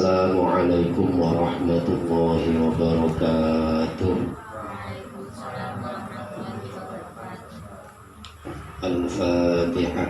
Assalamualaikum warahmatullahi wabarakatuh. Al-Fatihah.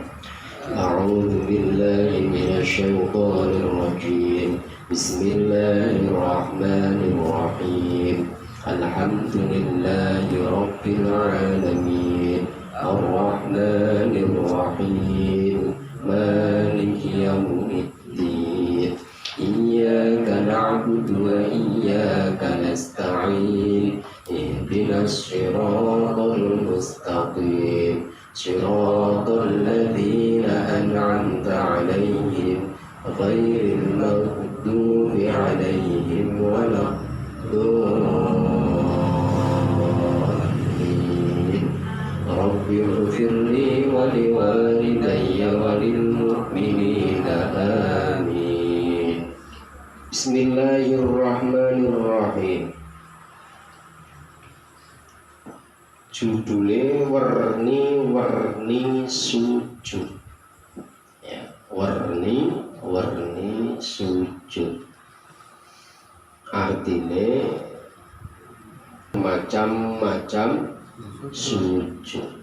A'udzu billahi minasy syaithanir rajim. Bismillahirrahmanirrahim. Alhamdulillahi rabbil alamin. Ar-Rahmanir Rahim. Maliki yaumiddin. Iyyaka na'budu wa iyyaka nasta'in. Ihdinas siratal mustaqim. Siratal ladzina an'amta 'alaihim ghairil maghdubi 'alaihim waladdallin. Rabbi ighfirli wa liwalidayya wa lil mu'minina amin. Bismillahirrahmanirrahim. Judule werni-werni sujud. Ya, werni-werni sujud. Artinya macam-macam sujud.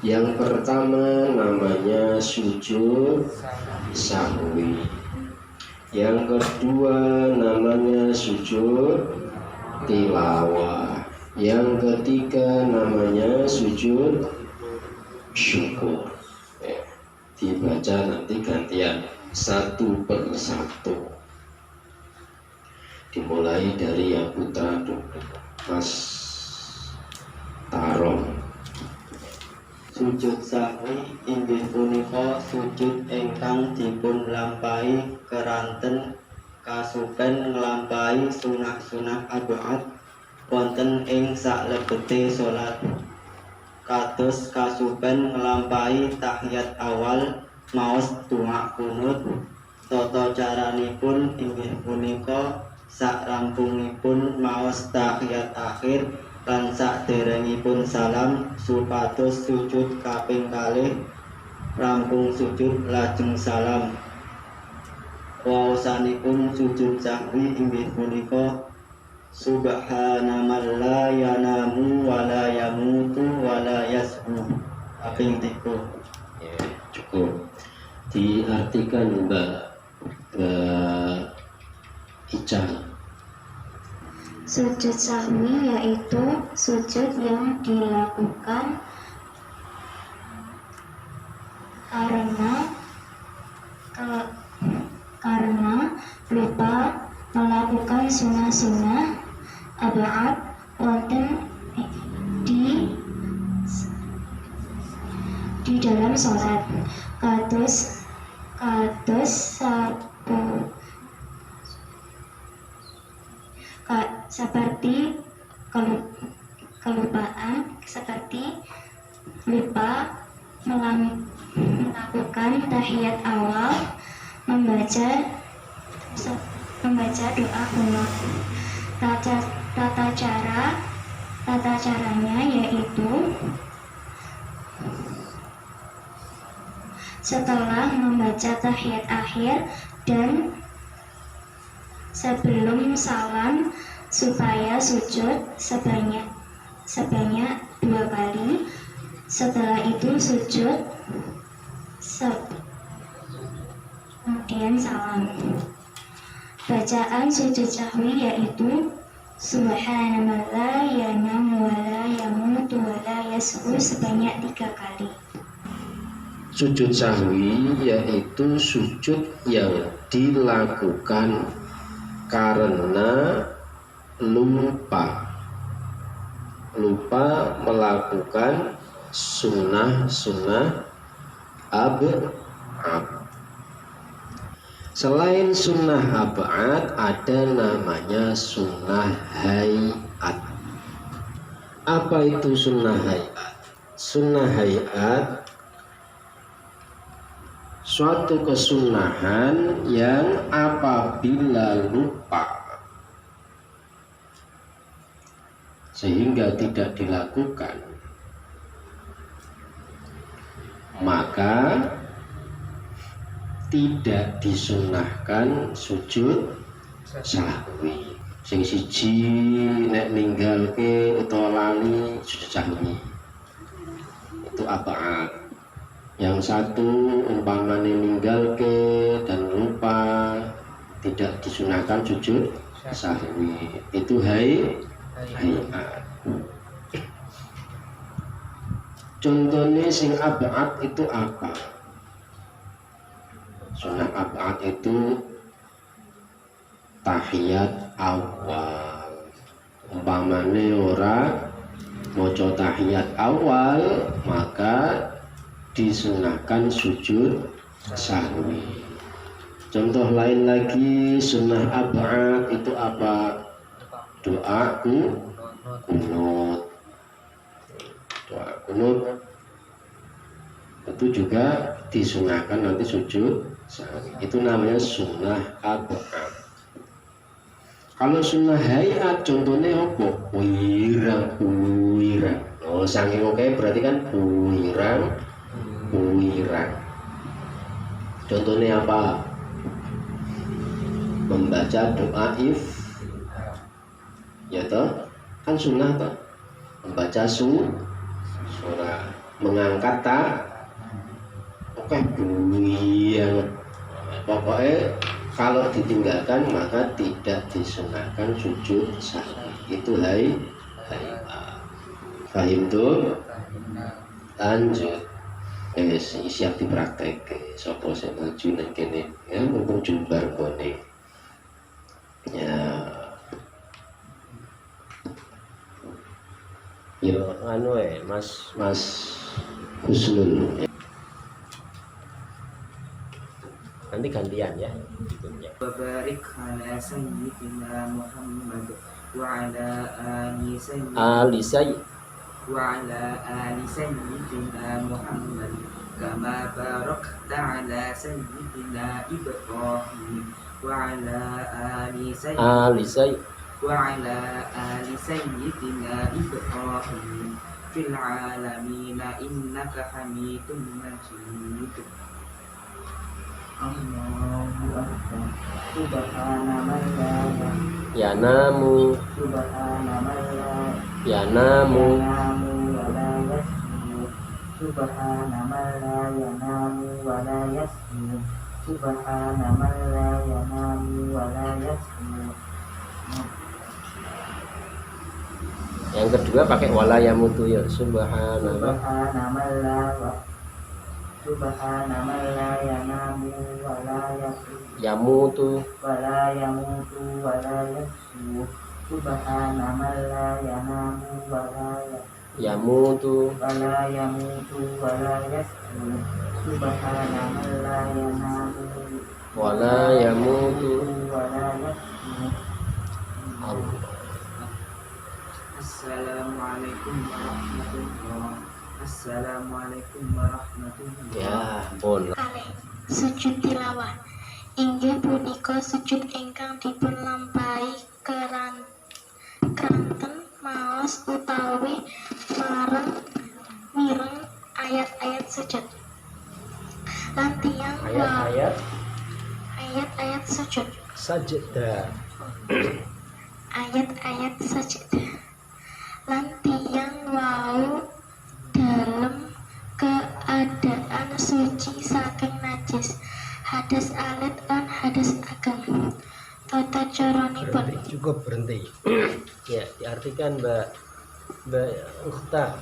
Yang pertama namanya sujud sahwi. Yang kedua namanya sujud tilawah. Yang ketiga namanya sujud syukur. Ya, dibaca nanti gantian satu per satu. Dimulai dari yang putra dulu, Mas Tarom. Sujud sahwi inggih punika sujud ingkang dipun lampahi keranten kasupen nglampahi sunah-sunah abad wonten ing salebete salat. Kados kasupen nglampahi tahiyat awal maos donga kunut. Tata caranipun inggih punika sakrampungipun maos tahiyat akhir lan saderengipun salam supados sujud kaping kalih rampung sujud lajeng salam. Waosanipun sujud sahwi inggih punika subhana la yanamu wa la yamutu wa la yashu. Kaping 3. Ya, cukup. Diartikan Mbak Ica. Sujud sahwi yaitu sujud yang dilakukan karena lupa melakukan sunnah-sunnah abad wonten di dalam sholat. Kados seperti kelupaan, seperti lupa melakukan tahiyat awal, membaca doa kunut. Tata caranya yaitu setelah membaca tahiyat akhir dan sebelum salam supaya sujud sebanyak 2 kali. Setelah itu sujud kemudian salam. Bacaan sujud sahwi yaitu subhana la yanamu wa la yamutu wa la yashu sebanyak 3 kali. Sujud sahwi yaitu sujud yang dilakukan karena lupa melakukan sunnah abad. Selain sunnah abad ada namanya sunnah hayat. Apa itu sunnah hayat? Sunnah hayat suatu kesunahan yang apabila lupa sehingga tidak dilakukan, maka tidak disunahkan sujud sahwi. Sing siji nek ninggalke utawa lali sujud sahwi itu ab'ad. Yang satu umpamane ninggalke dan lupa tidak disunahkan sujud sahwi itu hayat. Contohnya sing ab'ad itu apa? Sunah ab'ad itu tahiyat awal. Umpamane ora maca tahiyat awal maka disunahkan sujud sahwi. Contoh lain lagi sunnah ab'ad itu apa? Doa kunut. Doa kunut itu juga disunahkan nanti sujud sahwi. Itu namanya sunnah ab'ad. Kalau sunnah hayat contohnya apa? Wirang. Oh, saking oke berarti kan wirang. Contohnya apa? Membaca doa ya toh, kan sunnah toh. Membaca surah, mengangkat oke wirang. Pokoknya kalau ditinggalkan maka tidak disunahkan sujud sahwi. Itu hayat. Fahim tuh? Lanjut. Siap dipraktek. Sopo sing maju nang kene. Ya mumpung jumbar kene. Ya. Yo anu Mas Husnul. Nanti gantian ya. Barik ala sayyidina Muhammad wa ala ali sayyidina Muhammad kama barakta ala sayyidina Ibrahim wa ala ali sayyidina Ibrahim fil alamin innaka hamidum majid. Allahu Akbar. Subhana man la Yanamu wa la yasmu. Subhana man la yanamu wa la yasmu. Subhana man la yanamu wa la yasmu. Yang kedua pakai wala yamutu ya. Subhanallah. Subhana man la yanamu wa la Yamutu. wa la yasmu. Subhana man la yanamu wa la Yamutu. wa la yasmu. Subhana man la yanamu Wala yamutu. wa la yasmu. Allah. Assalamualaikum warahmatullahi Ya, pun. Kalih sujud tilawah inggih punika sujud ingkang dipun lampahi keranten maos utawi mireng ayat-ayat sujud lan tiyang ayat-ayat sujud Sajdah. ayat-ayat sajadah lan tiyang wau dalam keadaan suci saking najis hadas alit lan hadas ageng. Tata caranipun Cukup berhenti. Ya, diartikan Mbak Ukhta.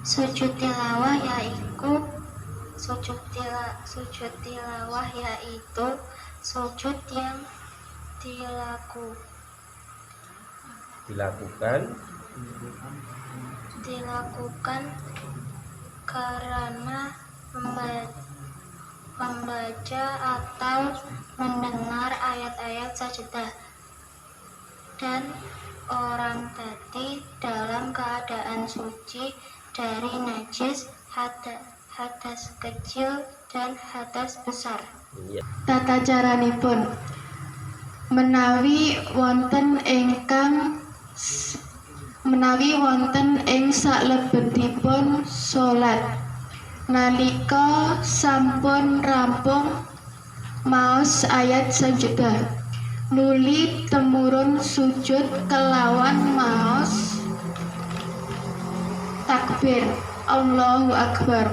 sujud tilawah yaitu sujud yang dilakukan karena membaca atau mendengar ayat-ayat sajadah dan orang tadi dalam keadaan suci dari najis, hadas kecil dan hadas besar. Tata caranipun menawi wonten ingkang menawi wonten ing salebetipun salat nalika sampun rampung maos ayat sajadah nuli temurun sujud kelawan maos takbir Allahu Akbar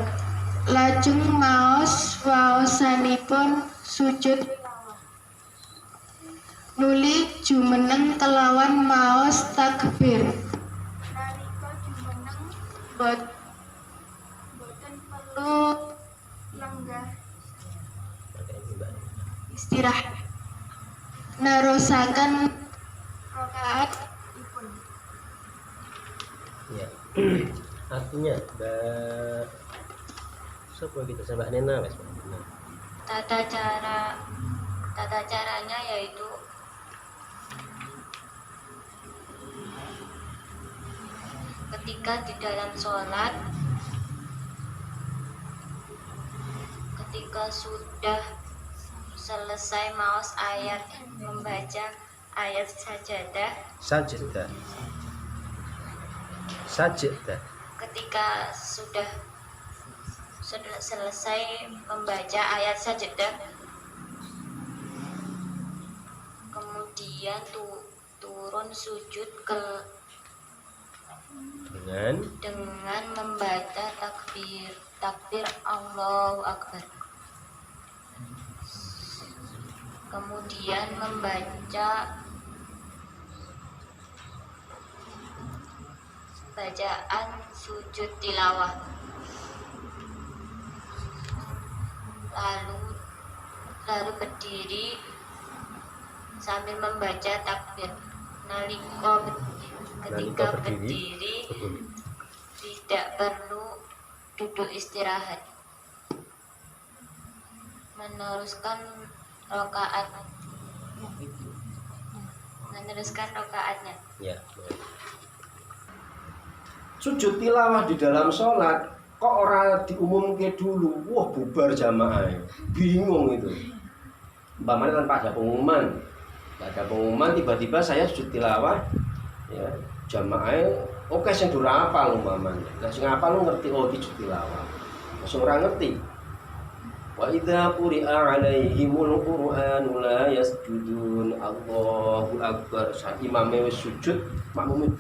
lajeng maos waosanipun sujud nuli jumeneng kelawan maos takbir nalika jumeneng boten perlu lenggah istirahat nerusaken rakaat ipun. Ya. Artinya siapa kita Mbak Nena wes. Tata caranya yaitu ketika di dalam sholat, ketika sudah selesai maos ayat membaca ayat sajadah, ketika sudah selesai membaca ayat sajadah, kemudian turun sujud dengan membaca takbir Allahu Akbar, kemudian membaca bacaan sujud tilawah, lalu berdiri sambil membaca takbir. Ketika berdiri tidak perlu duduk istirahat, meneruskan rokaatnya. Ya. Sujud tilawah di dalam sholat kok orang diumumke dulu, wah bubar jamaah, bingung itu. Umpamanya tanpa ada pengumuman, tiba-tiba saya sujud tilawah, ya jamaah, oke sing durung hafal umpamanya, nah sing hafal lu ngerti, oh iki sujud tilawah, langsung orang ngerti. Wa idza quri'a 'alaihimul qur'anu la yasjudun Allahu Akbar. Saat imamnya wis sujud, makmumnya,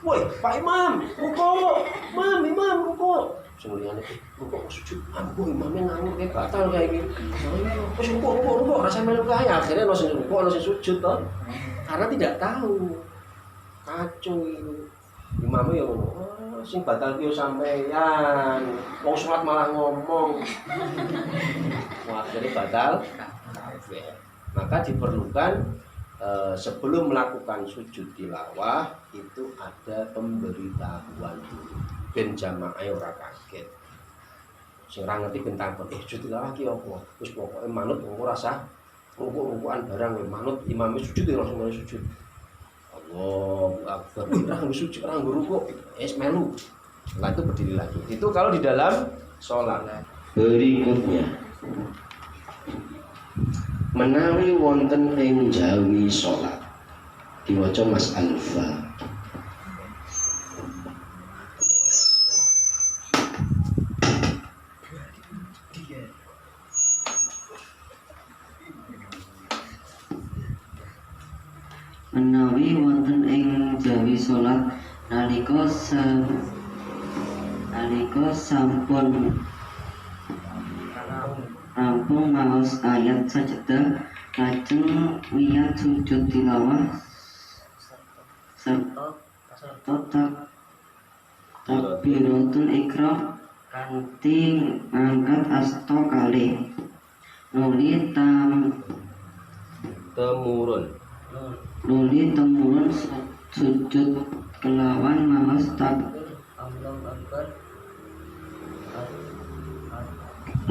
woi Pak Imam, ruko, imam ruko. Semuanya ruko sujud, aku imamnya nangis kayak batal kayak gitu. Terus ruko, rasa melu kaya. Akhirnya no sing ruko, no sing sujud toh, karena tidak tahu, kacau itu. Imamnya ya sing batal piye sampeyan, wong sholat malah ngomong. Wah, akhirnya batal. Maka diperlukan sebelum melakukan sujud tilawah itu ada pemberitahuan dulu ben jamaah ora kaget. Sing ora ngerti ben takon, sujud tilawah ki apa? Wis pokoke manut ora sah rukuk-rukukan barang we manut imam sujud ya langsung mulai sujud. Allahu Akbar. Ora sujud, ora rukuk, melu. Setelah itu berdiri lagi. Itu kalau di dalam sholat. Berikutnya, menawi wonten ing jawi sholat diwaca Mas Alfa. Menawi wonten ing jawi salat nalika sampun rampung maos ayat sajadah lajeng wiyat sujud tilawah serta takbiratul ihram kanthi angkat asta kalih nuli temurun sujud kelawan maos takbir Allahu Akbar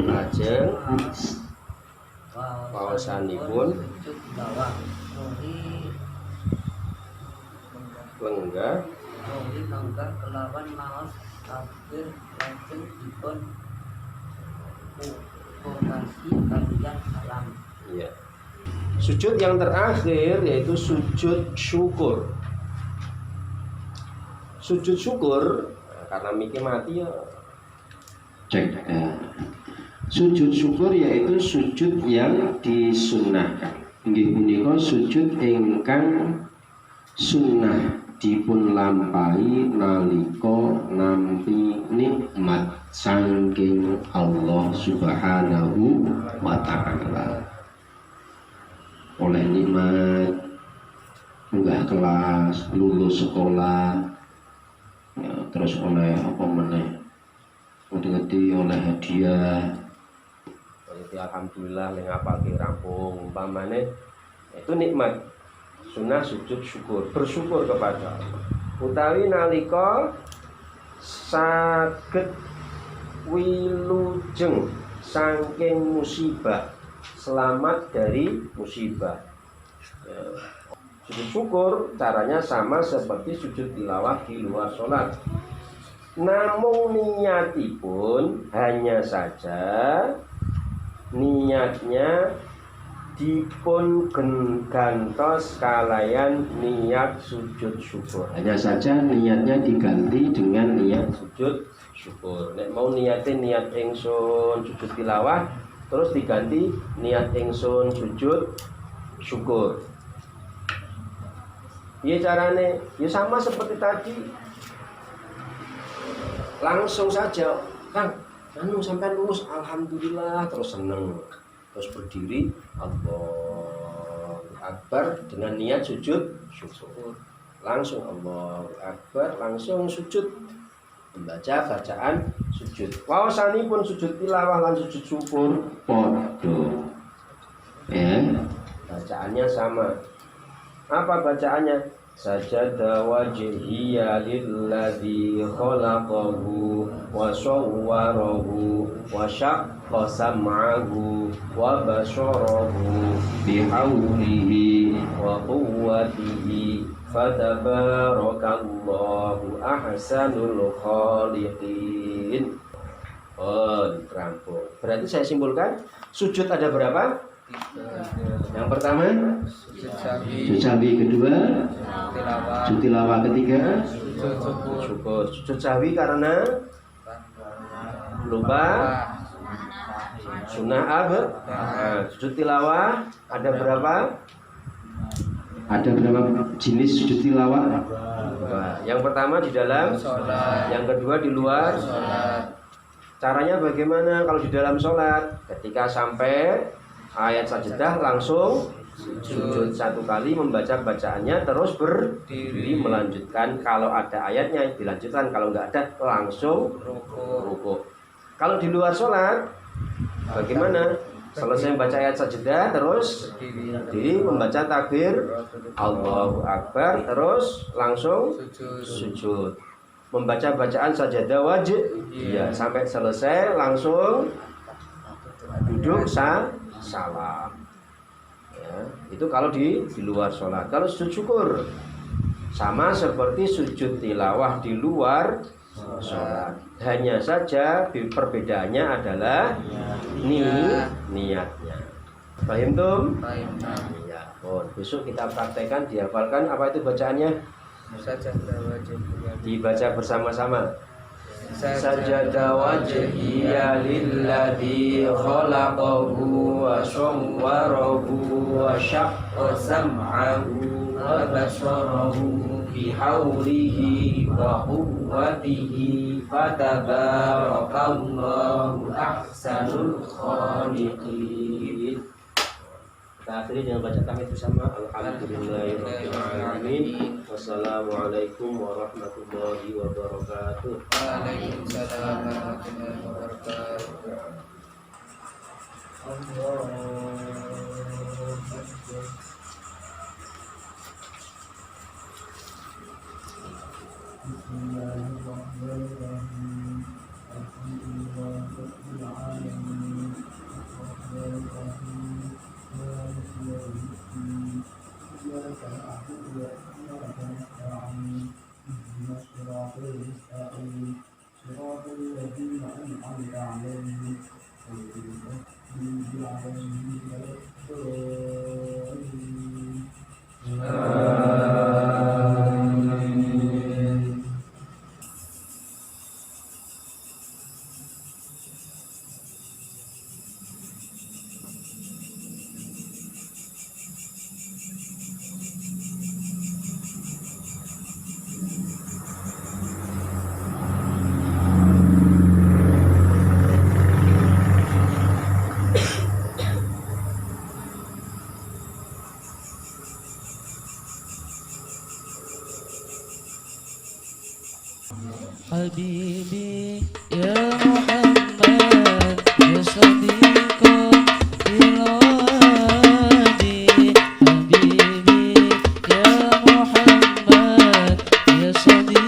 lajeng waosanipun lenggah kelawan maos takbir lajeng dipun formasi kaliyan salam. Iya. Sujud yang terakhir yaitu sujud syukur. sujud syukur karena mikir mati ya Cek. Sujud syukur yaitu sujud yang disunahkan. Inggih punika sujud ingkang sunnah dipun lampahi nalika nampi nikmat saking Allah Subhanahu wa taala. Oleh nikmat munggah kelas, lulus sekolah, ya, terus oleh apa meneh? Ngerti oleh hadiah. Jadi alhamdulillah yang ngapalke rampung umpamane itu nikmat sunah sujud syukur bersyukur kepada Allah utawi nalika saged wilujeng saking musibah selamat dari musibah ya. Sujud syukur caranya sama seperti sujud tilawah di luar sholat. Namun niatipun hanya saja niatnya dipun gantos kalayan niat sujud syukur. Hanya saja niatnya diganti dengan niat Sujud syukur. Nek mau niatin niat ingsun sujud tilawah terus diganti niat ingsun sujud syukur. Iya carane, ya sama seperti tadi. Langsung saja, Kang, sampai lulus, alhamdulillah, terus seneng, terus berdiri, Allahu Akbar dengan niat sujud syukur, langsung Allahu Akbar, langsung sujud, membaca bacaan sujud. Wawasanipun sujud tilawah lan sujud syukur, podo. Ya, bacaannya sama. Apa bacaannya? Sajada wajhiya lilladzi khalaqahu wa sawwarahu wa syaqqa sam'ahu wa basarahu bihaulihi wa quwwatihi fatabarakallahu ahsanul khaliqin. Oh, rampung. Berarti saya simpulkan sujud ada berapa? Yang pertama sujud sahwi kedua, sujud tilawah ketiga, syukur. Sujud sahwi karena lupa sunnah apa? Nah, sujud tilawah ada berapa? ada berapa jenis sujud tilawah? Nah, yang pertama di dalam, yang kedua di luar. Caranya bagaimana kalau di dalam sholat? Ketika sampai ayat sajadah langsung sujud satu kali membaca bacaannya terus berdiri melanjutkan. Kalau ada ayatnya dilanjutkan, kalau nggak ada langsung rukuk. Kalau di luar sholat bagaimana? Selesai membaca ayat sajadah terus berdiri membaca takbir Allahu Akbar terus langsung sujud. Membaca bacaan sajadah wajib ya sampai selesai langsung duduk salam ya, itu kalau di luar sholat. Kalau sujud syukur sama seperti sujud tilawah di luar sholat, hanya saja perbedaannya adalah niatnya. Paham tum? Ya, besok kita praktekkan, dihafalkan apa itu bacaannya, dibaca bersama-sama. Sajada wajhiya lilladzi khalaqahu wa sawwarahu wa syaqqa sam'ahu wa basarahu bihaulihi wa quwwatihi fatabarakallahu ahsanul khaliqin. Kita akhiri dengan baca tahmid bersama. Alhamdulillahirabbil alamin. Wassalamualaikum warahmatullahi wabarakatuh. Waalaikumsalam warahmatullahi wabarakatuh. Bismillahirrahmanirrahim. Alhamdulillahirabbil alamin. Arrahmanirrahim. Maliki yaumiddin. Iyyaka na'budu wa iyyaka nasta'in. Ihdinas siratal mustaqim. Siratal ladzina an'amta 'alaihim ghairil maghdubi 'alaihim waladdallin. حبيبي يا محمد يا صديق الوادي حبيبي يا محمد يا صديق